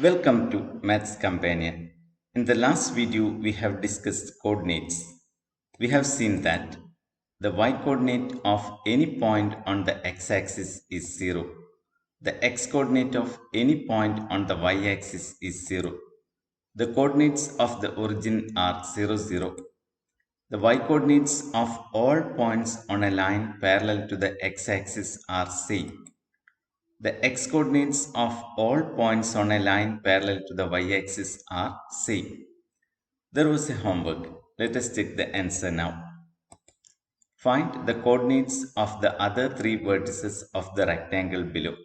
Welcome to Maths Companion. In the last video, we have discussed coordinates. We have seen that the y-coordinate of any point on the x-axis is 0. The x-coordinate of any point on the y-axis is 0. The coordinates of the origin are 0, 0. The y-coordinates of all points on a line parallel to the x-axis are same. The x-coordinates of all points on a line parallel to the y-axis are same. There was a homework. Let us check the answer now. Find the coordinates of the other three vertices of the rectangle below.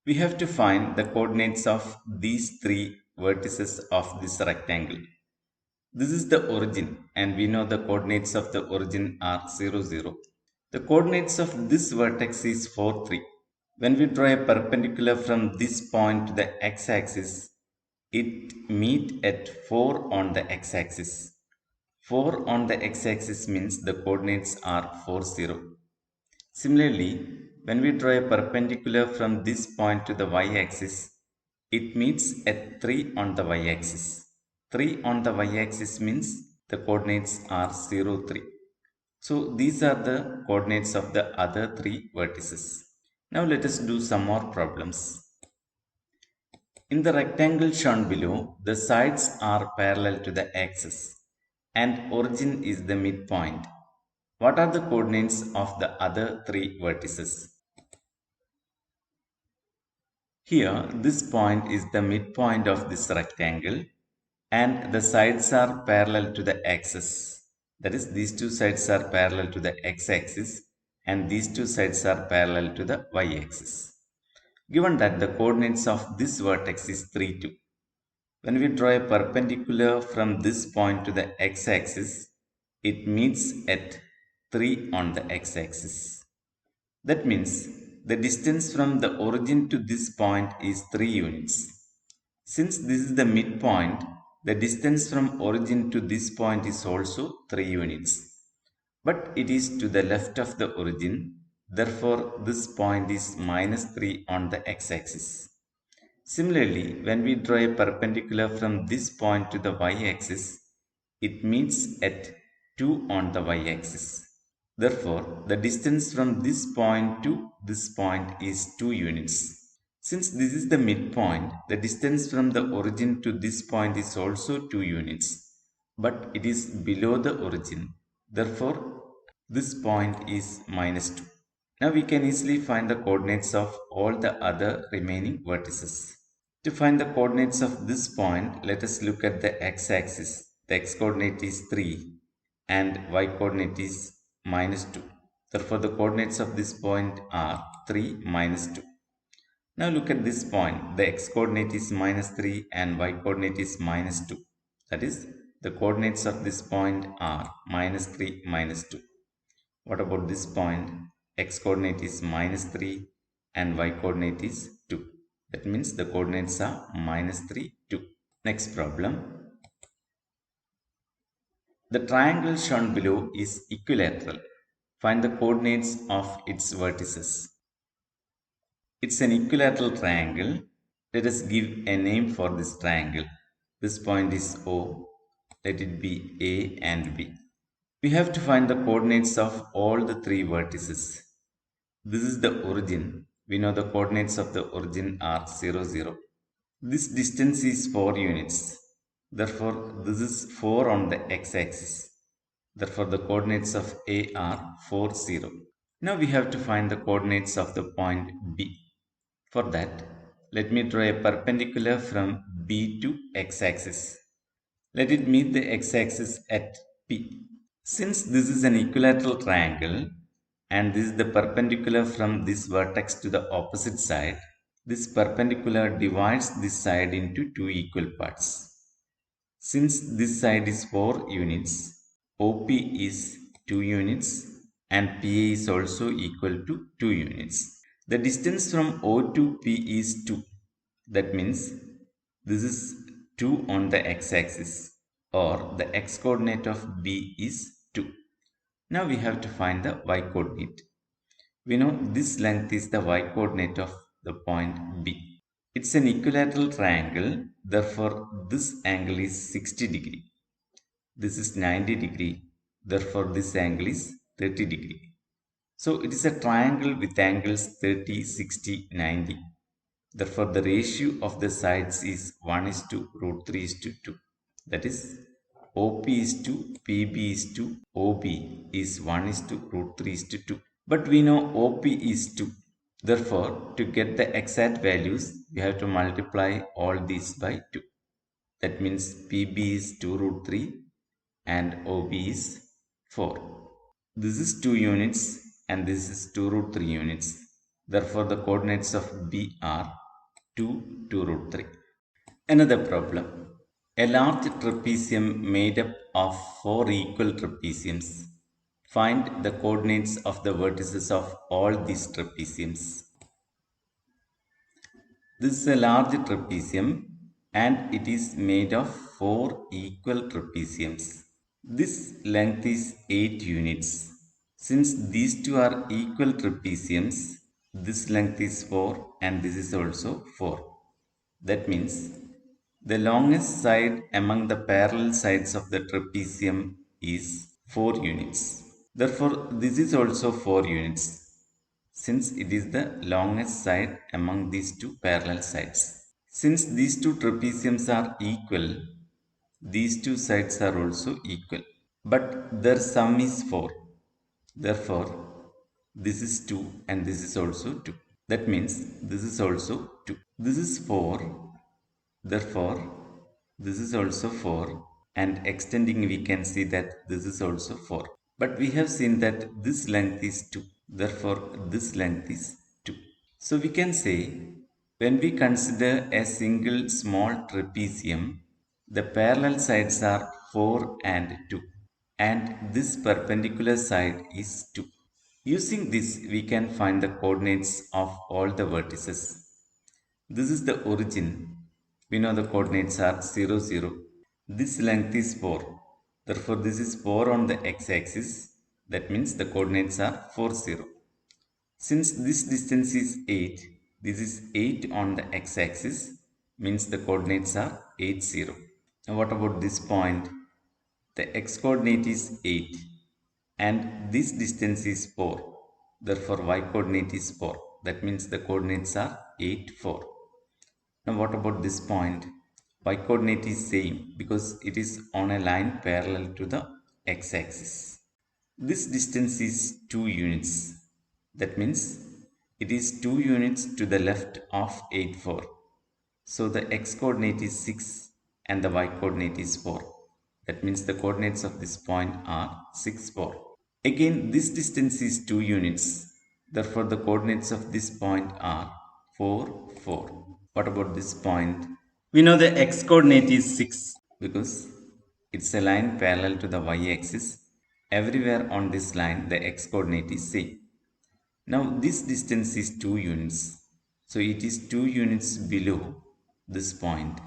We have to find the coordinates of these three vertices of this rectangle. This is the origin and we know the coordinates of the origin are 0, 0. The coordinates of this vertex is 4, 3. When we draw a perpendicular from this point to the x-axis, it meets at 4 on the x-axis. 4 on the x-axis means the coordinates are 4, 0. Similarly, when we draw a perpendicular from this point to the y-axis, it meets at 3 on the y-axis. 3 on the y-axis means the coordinates are 0, 3. So these are the coordinates of the other three vertices. Now let us do some more problems. In the rectangle shown below, the sides are parallel to the axis and origin is the midpoint. What are the coordinates of the other three vertices? Here, this point is the midpoint of this rectangle and the sides are parallel to the axis. That is, these two sides are parallel to the x-axis and these two sides are parallel to the y-axis. Given that the coordinates of this vertex is 3, 2. When we draw a perpendicular from this point to the x-axis, it meets at 3 on the x-axis. That means the distance from the origin to this point is 3 units. Since this is the midpoint, the distance from origin to this point is also 3 units. But it is to the left of the origin. Therefore, this point is minus 3 on the x-axis. Similarly, when we draw a perpendicular from this point to the y-axis, it meets at 2 on the y-axis. Therefore, the distance from this point to this point is 2 units. Since this is the midpoint, the distance from the origin to this point is also 2 units. But it is below the origin. Therefore, this point is minus 2. Now we can easily find the coordinates of all the other remaining vertices. To find the coordinates of this point, let us look at the x-axis. The x-coordinate is 3 and y-coordinate is minus 2. Therefore, the coordinates of this point are 3 minus 2. Now look at this point. The x-coordinate is minus 3 and y-coordinate is minus 2. That is, the coordinates of this point are minus 3 minus 2. What about this point? X-coordinate is minus 3 and y-coordinate is 2. That means the coordinates are minus 3, 2. Next problem. The triangle shown below is equilateral. Find the coordinates of its vertices. It's an equilateral triangle. Let us give a name for this triangle. This point is O. Let it be A and B. We have to find the coordinates of all the three vertices. This is the origin. We know the coordinates of the origin are 0, 0. This distance is 4 units. Therefore, this is 4 on the x-axis. Therefore, the coordinates of A are 4, 0. Now we have to find the coordinates of the point B. For that, let me draw a perpendicular from B to x-axis. Let it meet the x-axis at P. Since this is an equilateral triangle and this is the perpendicular from this vertex to the opposite side, this perpendicular divides this side into two equal parts. Since this side is 4 units, OP is 2 units and PA is also equal to 2 units. The distance from O to P is 2. That means this is 2 on the x-axis or the x-coordinate of B is 2. Now we have to find the y-coordinate. We know this length is the y-coordinate of the point B. It's an equilateral triangle, therefore this angle is 60 degree. This is 90 degree, therefore this angle is 30 degree. So it is a triangle with angles 30, 60, 90. Therefore the ratio of the sides is 1 is to root 3 is to 2. That is OP is to PB is to OB is 1 is to root 3 is to 2. But we know OP is 2. Therefore, to get the exact values, we have to multiply all these by 2. That means PB is 2 root 3 and OB is 4. This is 2 units and this is 2 root 3 units. Therefore, the coordinates of B are 2, 2 root 3. Another problem. A large trapezium made up of 4 equal trapeziums. Find the coordinates of the vertices of all these trapeziums. This is a large trapezium and it is made of 4 equal trapeziums. This length is 8 units. Since these two are equal trapeziums, this length is 4 and this is also 4. That means the longest side among the parallel sides of the trapezium is 4 units. Therefore, this is also 4 units since it is the longest side among these two parallel sides. Since these two trapeziums are equal, these two sides are also equal. But their sum is 4. Therefore, this is 2 and this is also 2. That means this is also 2. This is 4. Therefore, this is also 4 and extending we can see that this is also 4. But we have seen that this length is 2. Therefore, this length is 2. So we can say when we consider a single small trapezium, the parallel sides are 4 and 2 and this perpendicular side is 2. Using this, we can find the coordinates of all the vertices. This is the origin. We know the coordinates are 0, 0. This length is 4. Therefore, this is 4 on the x-axis. That means the coordinates are 4, 0. Since this distance is 8, this is 8 on the x-axis. Means the coordinates are 8, 0. Now what about this point? The x-coordinate is 8 and this distance is 4. Therefore, y-coordinate is 4. That means the coordinates are 8, 4. Now what about this point? Y coordinate is same because it is on a line parallel to the x-axis. This distance is 2 units. That means it is 2 units to the left of 8, 4. So the x coordinate is 6 and the y coordinate is 4. That means the coordinates of this point are 6, 4. Again, this distance is 2 units. Therefore, the coordinates of this point are 4, 4. What about this point? We know the x coordinate is 6 because it's a line parallel to the y-axis. Everywhere on this line, the x coordinate is same. Now, this distance is 2 units. So, it is 2 units below this point.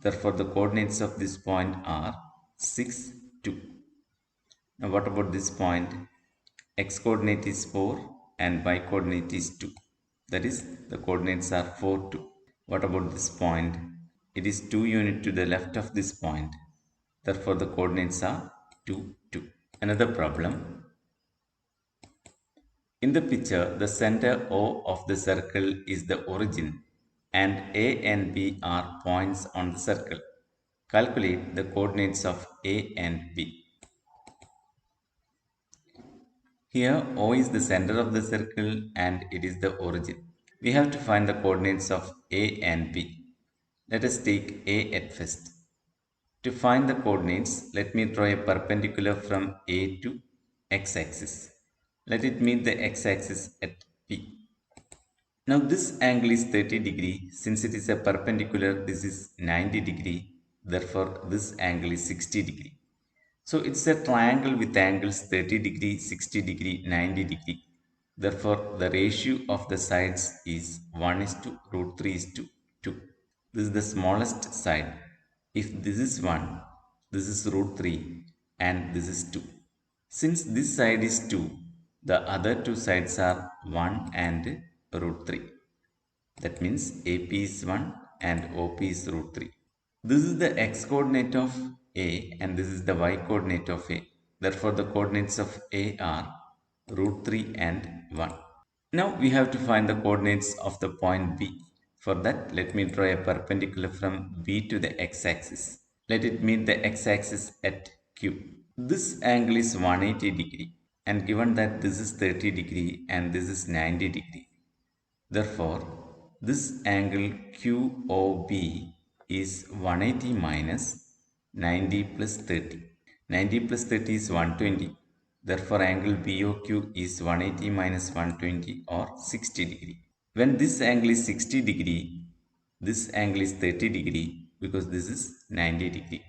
Therefore, the coordinates of this point are 6, 2. Now what about this point? X coordinate is 4 and y coordinate is 2. That is the coordinates are 4, 2. What about this point? It is 2 unit to the left of this point. Therefore the coordinates are 2, 2. Another problem. In the picture, the center O of the circle is the origin and A and B are points on the circle. Calculate the coordinates of A and B. Here O is the center of the circle and it is the origin. We have to find the coordinates of A and B. Let us take A at first. To find the coordinates, let me draw a perpendicular from A to x-axis. Let it meet the x-axis at P. Now this angle is 30 degree. Since it is a perpendicular, this is 90 degree. Therefore, this angle is 60 degree. So it's a triangle with angles 30 degree, 60 degree, 90 degree. Therefore, the ratio of the sides is 1 is to root 3 is to 2. This is the smallest side. If this is 1, this is root 3 and this is 2. Since this side is 2, the other two sides are 1 and root 3. That means AP is 1 and OP is root 3. This is the x coordinate of A and this is the y coordinate of A. Therefore, the coordinates of A are root 3 and 1. Now we have to find the coordinates of the point B. For that, let me draw a perpendicular from B to the x-axis. Let it meet the x-axis at Q. This angle is 180 degree, and given that this is 30 degree and this is 90 degree. Therefore, this angle QOB is 180 minus 90 plus 30. 90 plus 30 is 120. Therefore, angle BOQ is 180 minus 120 or 60 degree. When this angle is 60 degree, this angle is 30 degree because this is 90 degree.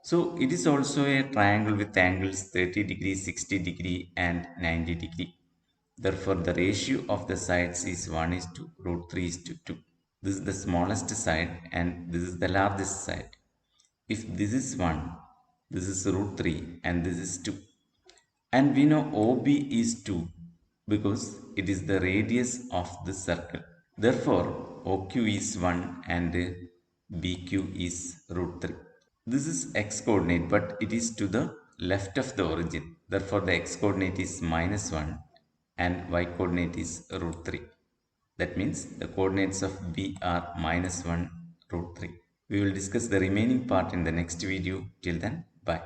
So it is also a triangle with angles 30 degree, 60 degree and 90 degree. Therefore, the ratio of the sides is 1 is to root 3 is to 2. This is the smallest side and this is the largest side. If this is 1, this is root 3 and this is 2. And we know OB is 2 because it is the radius of the circle. Therefore, OQ is 1 and BQ is root 3. This is x coordinate but it is to the left of the origin. Therefore, the x coordinate is minus 1 and y coordinate is root 3. That means the coordinates of B are minus 1 root 3. We will discuss the remaining part in the next video. Till then, bye.